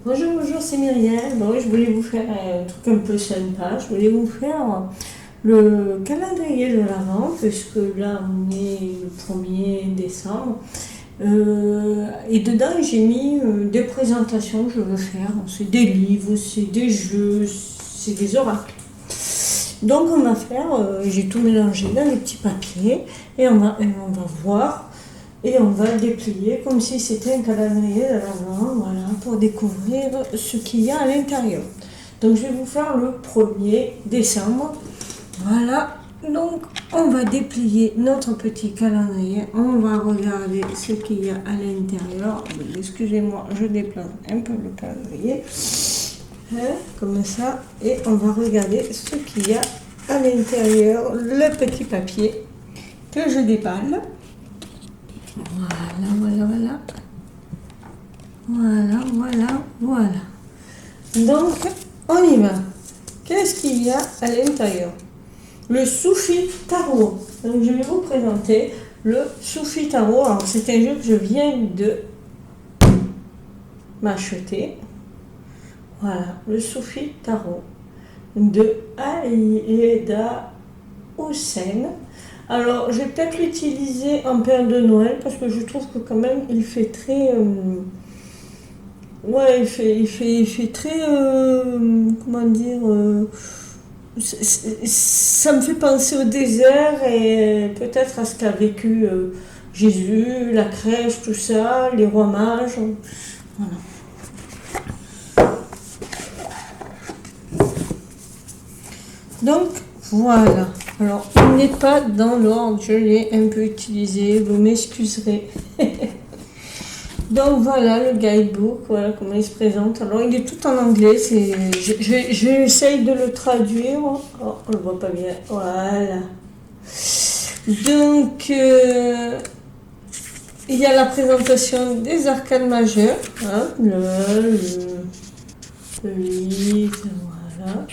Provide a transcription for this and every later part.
Bonjour, bonjour, c'est Myriam. Bon, je voulais vous faire un truc un peu sympa. Je voulais vous faire le calendrier de l'Avent, puisque là, on est le 1er décembre. Et dedans, j'ai mis des présentations que je veux faire. C'est des livres, c'est des jeux, c'est des oracles. Donc, on va faire, j'ai tout mélangé dans les petits papiers et on va voir. Et on va le déplier comme si c'était un calendrier de l'Avent, voilà, pour découvrir ce qu'il y a à l'intérieur. Donc je vais vous faire le 1er décembre. Voilà, donc on va déplier notre petit calendrier. On va regarder ce qu'il y a à l'intérieur. Excusez-moi, je déplace un peu le calendrier. Comme ça. Et on va regarder ce qu'il y a à l'intérieur. Le petit papier que je déballe. Voilà. Donc, on y va. Qu'est-ce qu'il y a à l'intérieur? Le Soufi Tarot. Donc, je vais vous présenter le Soufi Tarot. Alors, c'est un jeu que je viens de m'acheter. Voilà, le Soufi Tarot de Aïeda Hossein. Alors, je vais peut-être l'utiliser en période de Noël parce que je trouve que quand même il fait très... ouais, il fait très... comment dire ça me fait penser au désert et peut-être à ce qu'a vécu Jésus, la crèche, tout ça, les rois mages. Voilà. Donc, voilà. Alors, il n'est pas dans l'ordre, je l'ai un peu utilisé, vous m'excuserez. Donc voilà le guidebook, voilà comment il se présente. Alors il est tout en anglais, j'essaye de le traduire. Oh, on le voit pas bien, voilà. Donc il y a la présentation des arcanes majeures, hein, le 8, voilà.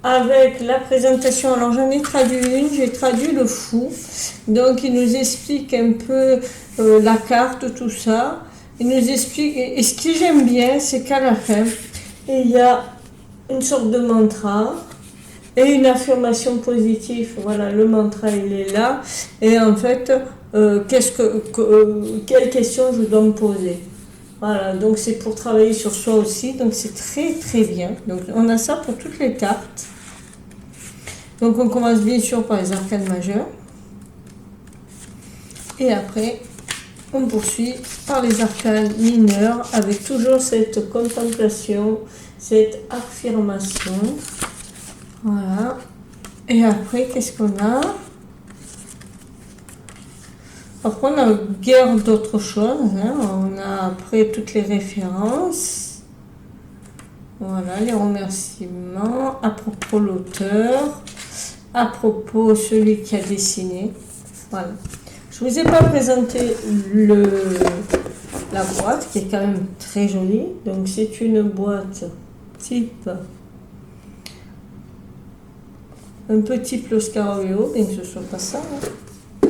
Avec la présentation, alors j'en ai traduit une, j'ai traduit le fou, donc il nous explique un peu la carte, tout ça, il nous explique, et ce que j'aime bien, c'est qu'à la fin, il y a une sorte de mantra et une affirmation positive, voilà, le mantra il est là, et en fait, quelle question je dois me poser. Voilà, donc c'est pour travailler sur soi aussi, donc c'est très très bien. Donc on a ça pour toutes les cartes. Donc on commence bien sûr par les arcanes majeures. Et après, on poursuit par les arcanes mineures avec toujours cette contemplation, cette affirmation. Voilà. Et après, qu'est-ce qu'on a? Après, on a guère d'autres choses. Hein. On a après toutes les références. Voilà, les remerciements. À propos l'auteur. À propos celui qui a dessiné. Voilà. Je ne vous ai pas présenté la boîte qui est quand même très jolie. Donc c'est une boîte type un peu type Lo Scarabeo, bien que ce ne soit pas ça. Hein.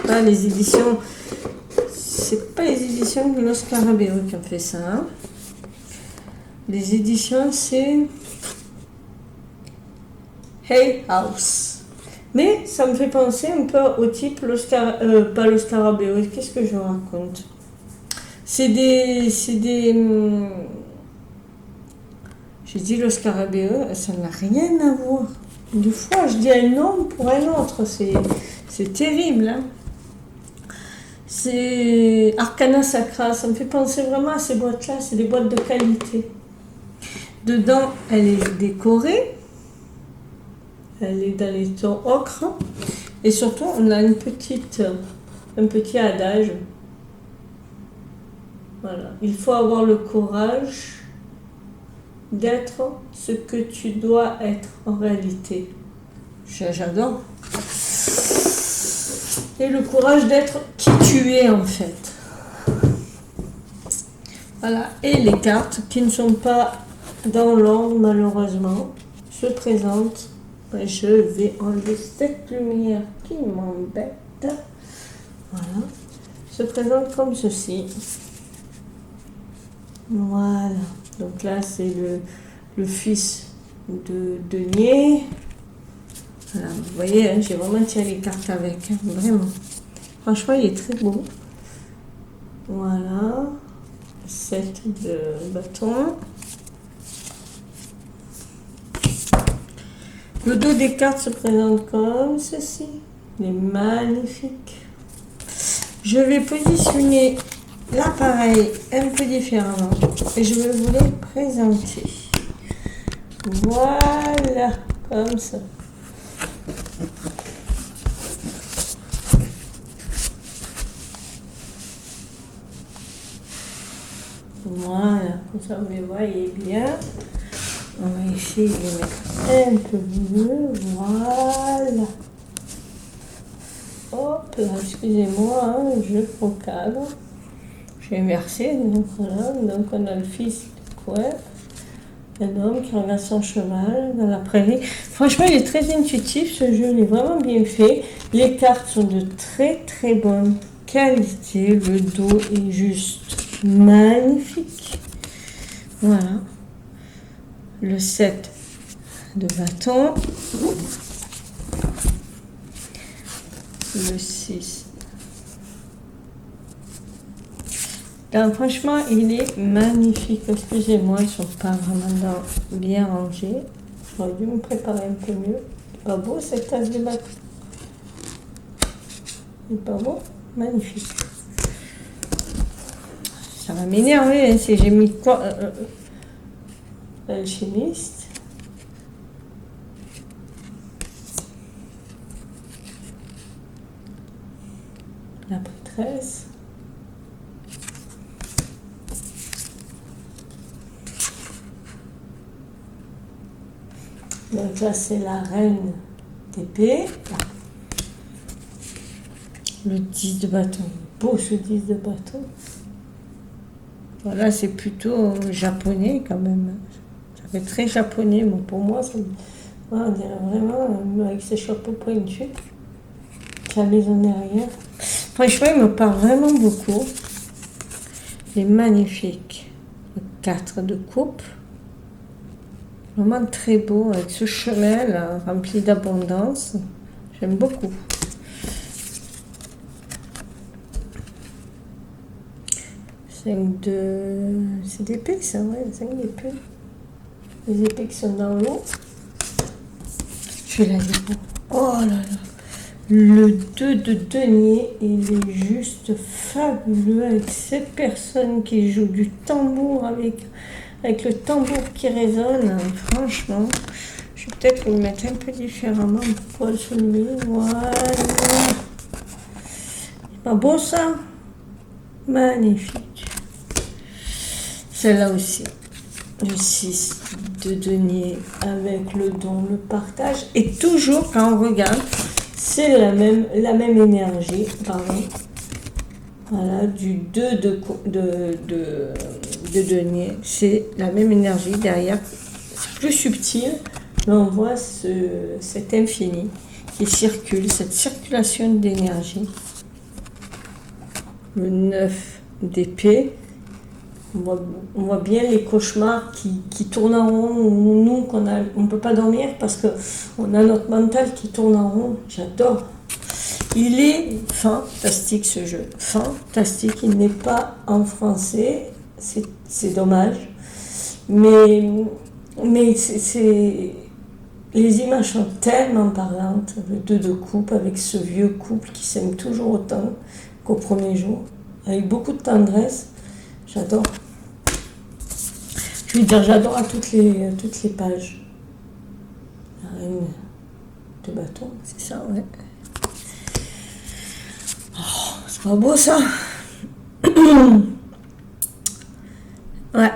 Là, les éditions, c'est pas les éditions de Lo Scarabeo qui ont fait ça. Hein. Les éditions, c'est Hay House. Mais ça me fait penser un peu au type pas Lo Scarabeo. Qu'est-ce que je raconte? C'est des j'ai dit Lo Scarabeo, ça n'a rien à voir. Des fois, je dis un nom pour un autre. C'est terrible. Hein. C'est Arcana Sacra. Ça me fait penser vraiment à ces boîtes-là. C'est des boîtes de qualité. Dedans, elle est décorée. Elle est dans les tons ocre. Et surtout, on a un petit adage. Voilà. Il faut avoir le courage d'être ce que tu dois être en réalité. J'adore. Et le courage d'être qui tu es en fait. Voilà. Et les cartes qui ne sont pas dans l'ordre malheureusement se présentent. Je vais enlever cette lumière qui m'embête. Voilà. Se présentent comme ceci. Voilà. Donc là, c'est le fils de Denier. Voilà, vous voyez, hein, j'ai vraiment tiré les cartes avec, hein, vraiment. Franchement, il est très beau. Voilà. 7 de bâton. Le dos des cartes se présente comme ceci. Il est magnifique. Je vais positionner l'appareil un peu différemment et je vais vous les présenter. Voilà, comme ça. Voilà, comme ça vous les voyez bien. On va essayer de les mettre un peu mieux. Voilà. Hop là, excusez-moi, hein, je procale. J'ai inversé, donc voilà. Donc on a le fils de couette, un homme qui regarde son cheval dans la prairie. Franchement, il est très intuitif, ce jeu, il est vraiment bien fait. Les cartes sont de très très bonne qualité. Le dos est juste magnifique. Voilà. Le 7 de bâton. Le 6. Donc, franchement, il est magnifique. Excusez-moi, ils ne sont pas vraiment bien rangés. J'aurais dû me préparer un peu mieux. C'est pas beau cette tasse de bâton. C'est pas beau? Magnifique. Ça va m'énerver, hein, si j'ai mis quoi l'alchimiste. La prêtresse. Donc là, c'est la reine d'épée. Le 10 de bâton. Beau ce 10 de bâton. Voilà, c'est plutôt japonais quand même. Ça fait très japonais. Bon, pour moi, ça, voilà, on dirait vraiment avec ses chapeaux pointus. La maison derrière. Franchement, il me parle vraiment beaucoup. Il est magnifique. Le 4 de coupe. Vraiment très beau avec ce chemin là, rempli d'abondance. J'aime beaucoup. C'est d'épée ça, ouais, 5 d'épée. Les épées qui sont dans l'eau. Je vais la lire. Oh là là. Le 2 de denier, il est juste fabuleux avec cette personne qui joue du tambour avec le tambour qui résonne. Franchement, je vais peut-être le mettre un peu différemment pour le soulever. Voilà. C'est pas beau ça? Magnifique. Celle-là aussi. Le 6 de denier avec le don, le partage. Et toujours quand on regarde, c'est la même énergie, pardon. Voilà, du 2 de denier, c'est la même énergie derrière. C'est plus subtil, mais on voit cet infini qui circule, cette circulation d'énergie. Le 9 d'épée. On voit bien les cauchemars qui tournent en rond, ou nous, on ne peut pas dormir parce qu'on a notre mental qui tourne en rond. J'adore. Il est fantastique ce jeu. Fantastique. Il n'est pas en français. C'est dommage. Mais les images sont tellement parlantes. Le 2 de coupe avec ce vieux couple qui s'aime toujours autant qu'au premier jour. Avec beaucoup de tendresse. J'adore. Je veux dire, j'adore à toutes les pages. La reine de bâton, c'est ça, ouais. Oh, c'est pas beau ça. Ouais.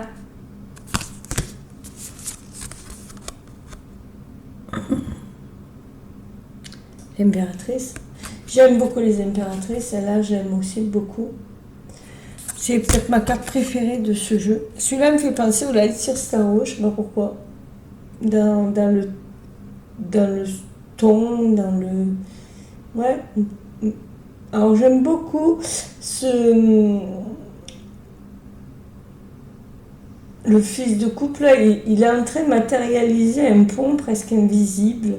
Impératrice. J'aime beaucoup les impératrices. Celle-là, j'aime aussi beaucoup. C'est peut-être ma carte préférée de ce jeu. Celui-là me fait penser au Lightyear Star Wars, je sais pas pourquoi. Dans le ton, dans le... Ouais. Alors j'aime beaucoup le fils de coupe, là, il est en train de matérialiser un pont presque invisible.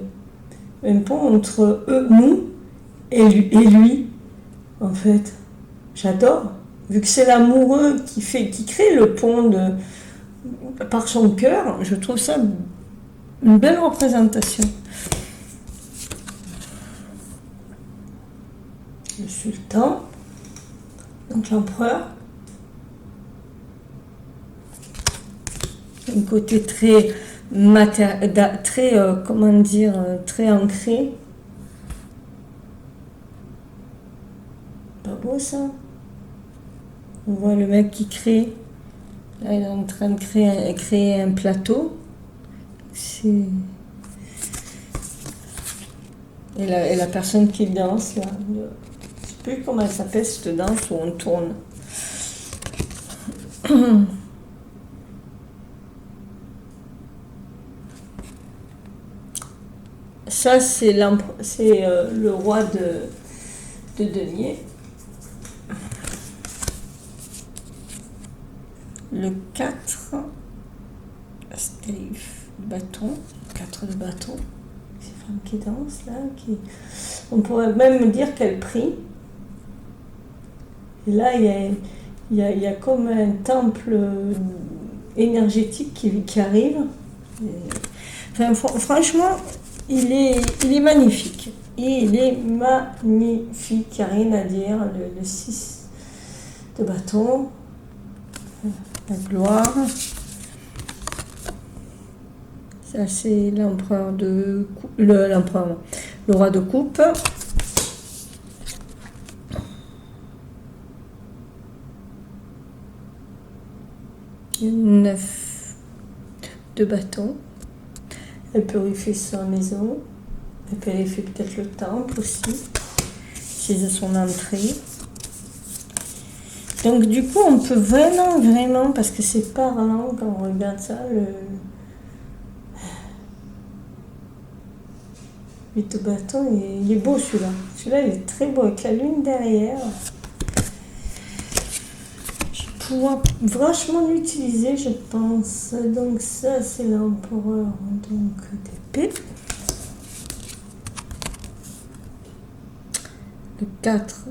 Un pont entre eux, nous, et lui, en fait. J'adore. Vu que c'est l'amoureux qui crée le pont par son cœur, je trouve ça une belle représentation. Le sultan, donc l'empereur. Un côté très comment dire, très ancré. Pas beau ça? On voit le mec qui crée. Là, il est en train de créer un plateau. Et la personne qui danse, là. Je ne sais plus comment elle s'appelle cette danse où on tourne. Ça, c'est le roi de denier. Le 4, Stave, bâton, 4 de bâton. Ces femmes qui dansent là, on pourrait même dire qu'elles prient. Et là, il y a comme un temple énergétique qui arrive. Enfin, franchement, il est magnifique. Il est magnifique, il n'y a rien à dire. Le 6 de bâton, la gloire. Ça, c'est le roi de coupe. Le 9 de bâton. Elle purifie sa maison. Elle purifie peut-être le temple aussi. C'est à son entrée. Donc du coup, on peut vraiment, parce que c'est parlant quand on regarde ça, le 8 de bâton, il est beau celui-là. Celui-là, il est très beau avec la lune derrière. Je vais pouvoir vachement l'utiliser, je pense. Donc ça, c'est l'empereur d'épée. Le 4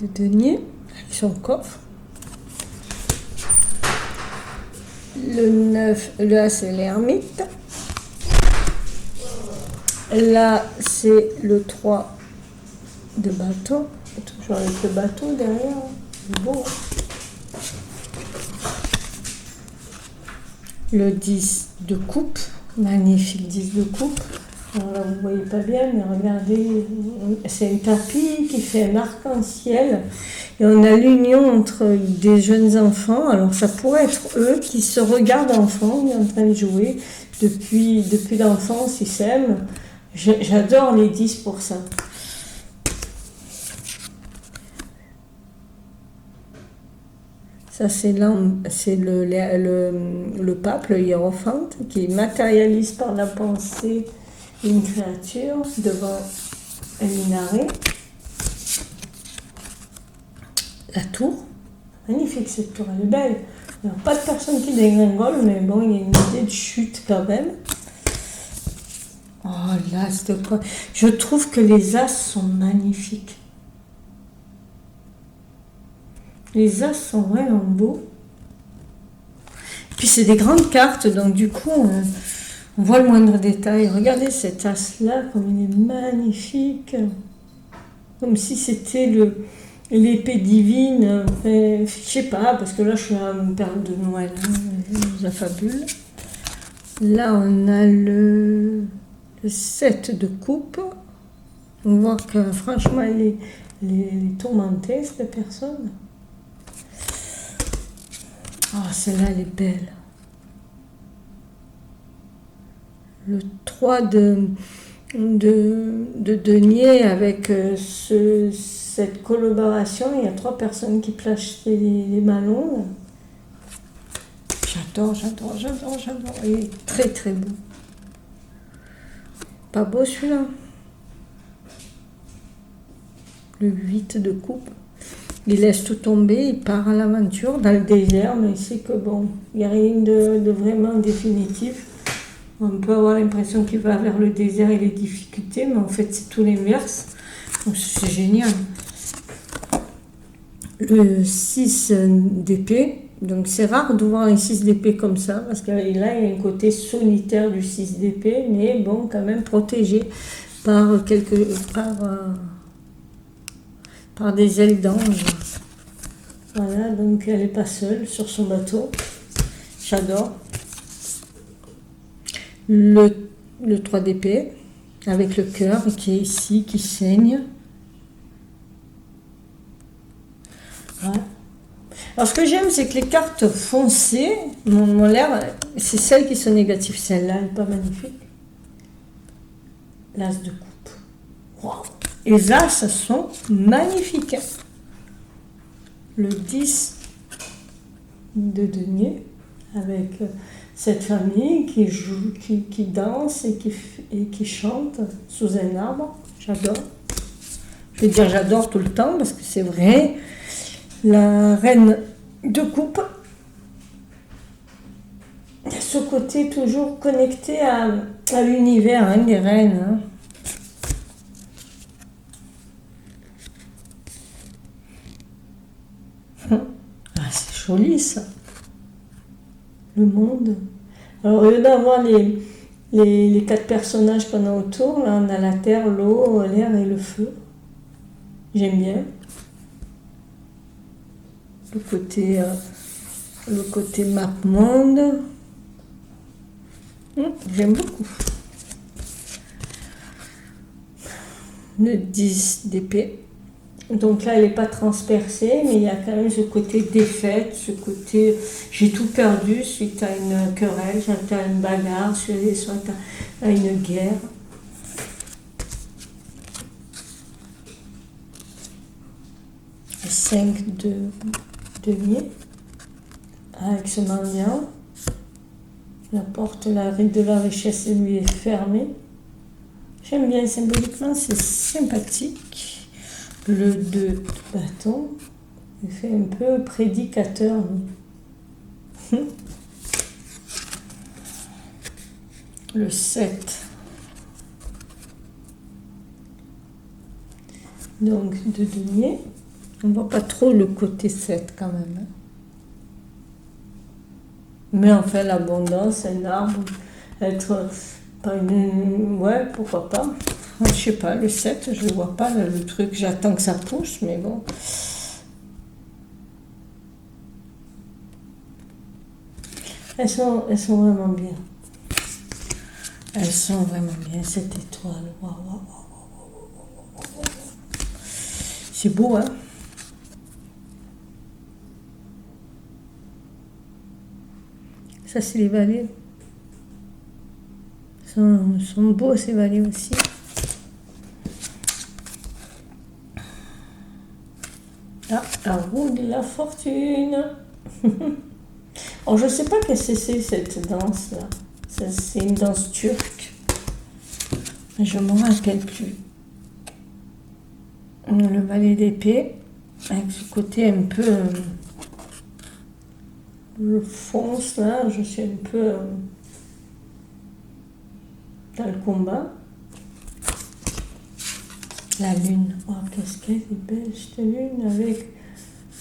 de denier, avec son coffre. Le 9, là, c'est l'ermite. Là, c'est le 3 de bâton. Toujours avec le bateau derrière. C'est beau. Le 10 de coupe. Magnifique 10 de coupe. Alors là, vous ne voyez pas bien, mais regardez. C'est un tapis qui fait un arc-en-ciel. Et on a l'union entre des jeunes enfants. Alors, ça pourrait être eux qui se regardent enfants, en train de jouer. Depuis l'enfance, ils s'aiment. J'adore les 10 pour ça. Ça, c'est le pape, le hiérophante, qui matérialise par la pensée une créature devant un minaret. La tour. Magnifique cette tour, elle est belle. Il n'y a pas de personne qui dégringole, mais bon, il y a une idée de chute quand même. Oh l'as de quoi. Je trouve que les as sont magnifiques. Les as sont vraiment beaux. Puis c'est des grandes cartes, donc du coup, on voit le moindre détail. Regardez cet as-là, comme il est magnifique. Comme si c'était l'épée divine. Enfin, je sais pas, parce que là, je suis à une période de Noël. La fabule. Là, on a le 7 de coupe. On voit que franchement, elle est tourmentée, cette personne. Oh, celle-là, elle est belle. Le 3 de denier avec cette collaboration. Il y a 3 personnes qui placent les ballons. J'adore. Il est très, très beau. Pas beau celui-là. Le 8 de coupe. Il laisse tout tomber, il part à l'aventure dans le désert, mais il sait que bon, il n'y a rien de vraiment définitif. On peut avoir l'impression qu'il va vers le désert et les difficultés, mais en fait c'est tout l'inverse. Donc c'est génial. Le 6 d'épée, donc c'est rare de voir un 6 d'épée comme ça, parce que là il y a un côté solitaire du 6 d'épée, mais bon, quand même protégé par par des ailes d'ange. Voilà, donc elle n'est pas seule sur son bateau. J'adore. Le 3 d'épée, avec le cœur qui est ici, qui saigne. Voilà. Alors ce que j'aime, c'est que les cartes foncées m'ont l'air, c'est celles qui sont négatives. Celle-là, elle n'est pas magnifique. L'as de coupe. Wow. Et les as sont magnifiques. Le 10 de denier, avec cette famille qui joue, qui danse et qui chante sous un arbre. J'adore. Je vais dire j'adore tout le temps parce que c'est vrai. La reine de coupe, il y a ce côté toujours connecté à l'univers, hein, des reines. Hein. Ah, c'est joli ça. Le monde. Alors, au lieu d'avoir les 4 personnages qu'on a autour, là, on a la terre, l'eau, l'air et le feu. J'aime bien. Le côté map monde. J'aime beaucoup. Le 10 d'épée. Donc là, elle n'est pas transpercée, mais il y a quand même ce côté défaite, ce côté j'ai tout perdu suite à une querelle, suite à une bagarre, suite à une guerre. Le 5 de denier, avec ce mendiant. La porte de la richesse lui est fermée. J'aime bien symboliquement, c'est sympathique. Le 2 de bâton, il fait un peu prédicateur. Le 7. Donc de denier. On ne voit pas trop le côté 7 quand même. Mais enfin, l'abondance, un arbre, être pas une. Ouais, pourquoi pas. Je sais pas, le 7, je ne vois pas le truc, j'attends que ça pousse, mais bon. Elles sont vraiment bien. Elles sont vraiment bien, cette étoile. Wow, wow, wow, wow. C'est beau, hein? Ça, c'est les vallées. Ils sont beaux, ces vallées aussi. Ah, la roue de la fortune. Alors, je ne sais pas qu'est-ce que c'est cette danse-là. C'est une danse turque. Je ne me rappelle plus. Le valet d'épée, avec ce côté un peu... je fonce là, je suis un peu dans le combat. La lune, oh qu'est-ce qu'elle est belle cette lune avec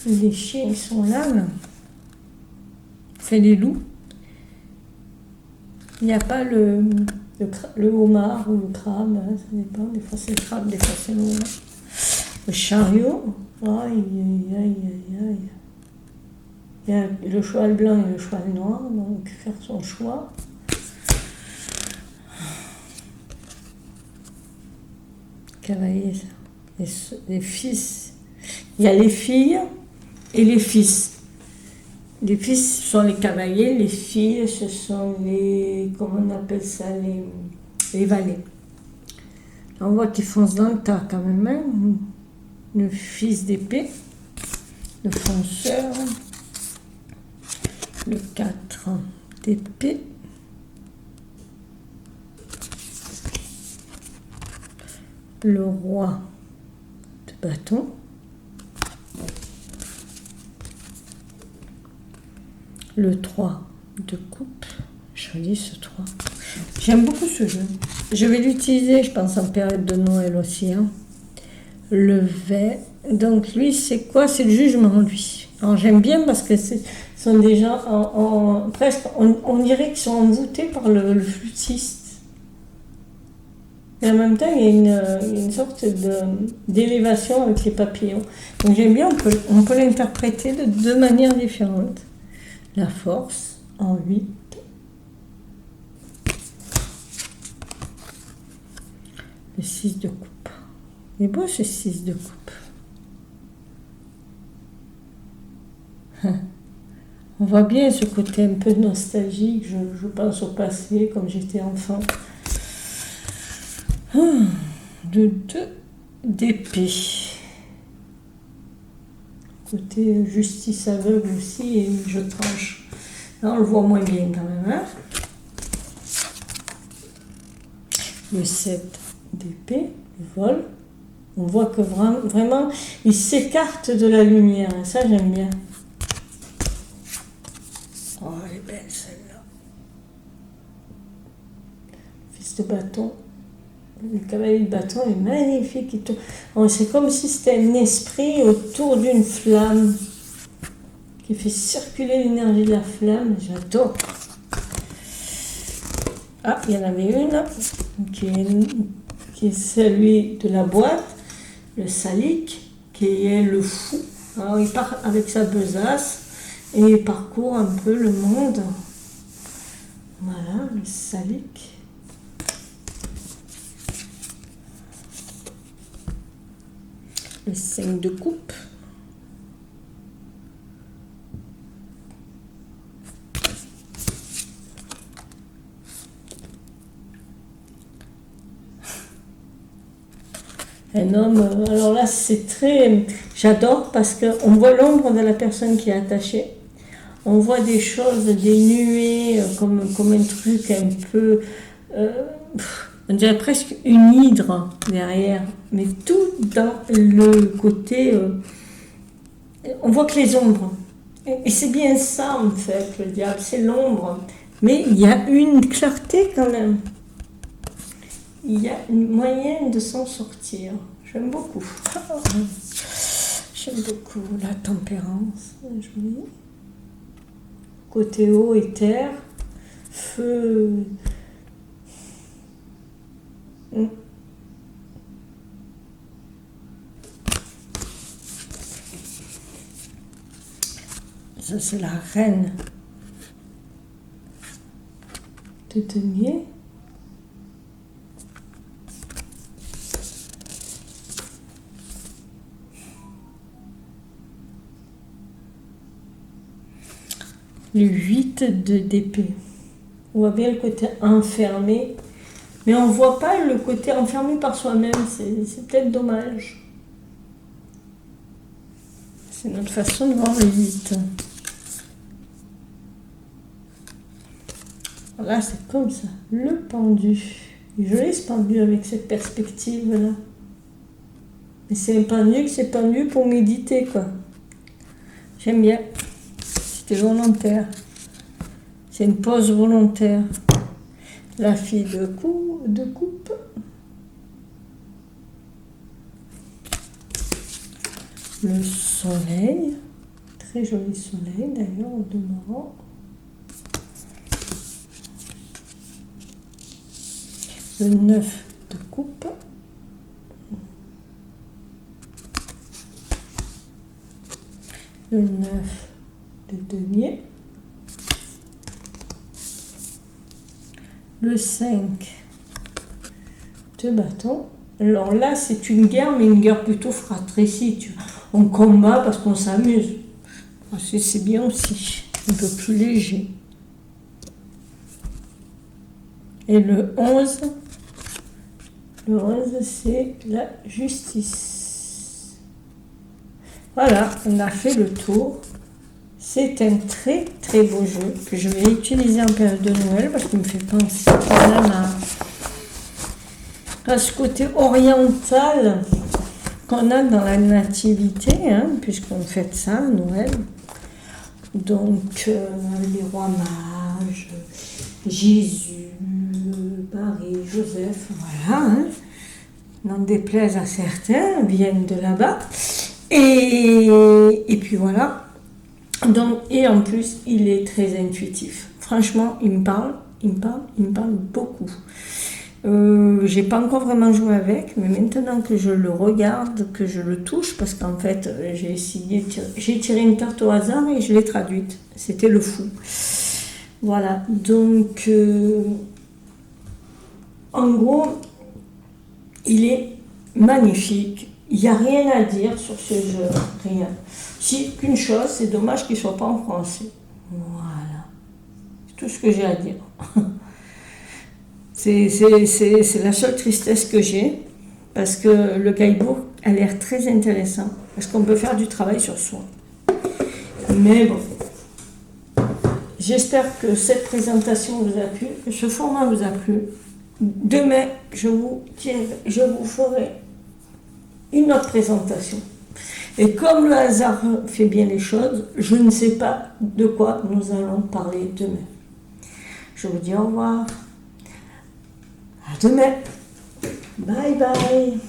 les chiens qui sont là. Fait les loups. Il n'y a pas le homard ou le crabe, hein, ça dépend, des fois c'est le crabe, des fois c'est le homard. Le chariot, aïe aïe aïe aïe aïe. Il y a le cheval blanc et le cheval noir, donc faire son choix. Cavalier, les fils. Il y a les filles et les fils. Les fils sont les cavaliers, les filles ce sont les, comment on appelle ça, les valets. On voit qu'ils foncent dans le tas quand même. Hein. Le fils d'épée, le fonceur, le 4 d'épée, le roi de bâton, Le 3 de coupe. Joli ce 3. J'aime beaucoup ce jeu. Je vais l'utiliser, je pense, en période de Noël aussi. Hein. Le vert. Donc lui, c'est quoi? C'est le jugement, lui. Alors j'aime bien parce que ce sont des gens presque, on dirait qu'ils sont envoûtés par le flûtiste. Et en même temps, il y a une sorte d'élévation avec les papillons. Donc j'aime bien, on peut l'interpréter de deux manières différentes. La force en 8. Le 6 de coupe. Il est beau ce 6 de coupe. On voit bien ce côté un peu nostalgique. Je pense au passé, comme j'étais enfant. De 2 d'épée. Côté justice aveugle aussi, et je tranche. Là, on le voit moins bien quand même. Hein, le 7 d'épée, le vol. On voit que vraiment, il s'écarte de la lumière. Et ça, j'aime bien. Oh, elle est belle celle-là. Fils de bâton. Le cavalier de bâton est magnifique. C'est comme si c'était un esprit autour d'une flamme qui fait circuler l'énergie de la flamme. J'adore. Ah, il y en avait une qui est celui de la boîte, le salic, qui est le fou. Alors, il part avec sa besace et il parcourt un peu le monde. Voilà, le salic. Le 5 de coupe. Un homme, alors là c'est très, j'adore parce qu'on voit l'ombre de la personne qui est attachée. On voit des choses, des nuées, comme un truc un peu, on dirait presque une hydre derrière, mais tout dans le côté, on voit que les ombres. Et c'est bien ça en fait, le diable, c'est l'ombre. Mais il y a une clarté quand même. Il y a une moyenne de s'en sortir. J'aime beaucoup. J'aime beaucoup la tempérance. Joli. Côté eau et terre. Feu. Ça, c'est la reine de denier. Le 8 d'épée. On voit bien le côté enfermé, mais on ne voit pas le côté enfermé par soi-même. C'est peut-être dommage. C'est notre façon de voir le 8. Là, c'est comme ça. Le pendu. Joli ce pendu avec cette perspective-là. Mais c'est un pendu que c'est pendu pour méditer, quoi. J'aime bien. C'était volontaire. C'est une pause volontaire. La fille de coupe. Le soleil. Très joli soleil d'ailleurs en demeurant. Le 9 de coupe. Le 9 de denier. Le 5 de bâton. Alors là, c'est une guerre, mais une guerre plutôt fratricide. On combat parce qu'on s'amuse. C'est bien aussi, un peu plus léger. Et le 11, c'est la justice. Voilà, on a fait le tour. C'est un très très beau jeu que je vais utiliser en période de Noël parce qu'il me fait penser quand même à ce côté oriental qu'on a dans la nativité, hein, puisqu'on fête ça à Noël. Donc, les rois mages, Jésus, Marie, Joseph, voilà, hein. N'en déplaise à certains, viennent de là-bas. Et puis voilà. Donc, et en plus, il est très intuitif. Franchement, il me parle beaucoup. J'ai pas encore vraiment joué avec, mais maintenant que je le regarde, que je le touche, parce qu'en fait, j'ai tiré une carte au hasard et je l'ai traduite. C'était le fou. Voilà. Donc, en gros, il est magnifique. Il n'y a rien à dire sur ce jeu, rien. Si qu'une chose, c'est dommage qu'il ne soit pas en français. Voilà. C'est tout ce que j'ai à dire. C'est la seule tristesse que j'ai, parce que le guidebook a l'air très intéressant, parce qu'on peut faire du travail sur soi. Mais bon, j'espère que cette présentation vous a plu, que ce format vous a plu. Demain, je vous ferai une autre présentation. Et comme le hasard fait bien les choses, je ne sais pas de quoi nous allons parler demain. Je vous dis au revoir. À demain. Bye bye.